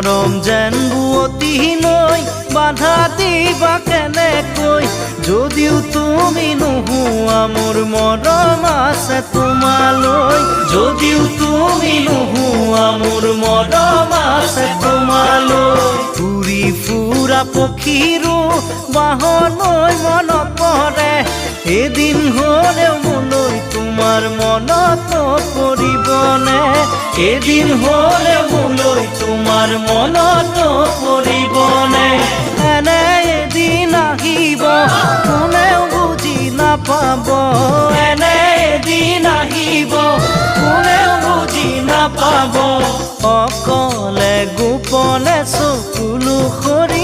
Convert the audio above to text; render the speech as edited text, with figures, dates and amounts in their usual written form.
মৰম যেন বুৱতী নৈ বাধা দিবা কেনেকৈ যদিও তুমি নোহোৱা মোৰ মৰম আছে তোমালৈ যদিও তুমি নোহোৱা মোৰ মৰম আছে তোমালৈ উৰি ফুৰা পক্ষীৰো বাহলৈ মনত পৰে এদিন হ'লেও মোলৈ তোমাৰ মনত পৰিবনে এদিন হ'লেও মোলৈ তোমাৰ মনত পৰিবনে এনে এদিন আহিব কোনেও বুজি নাপাব এনে এদিন আহিব কোনেও বুজি নাপাব অকলে গোপনে চকুলো সৰি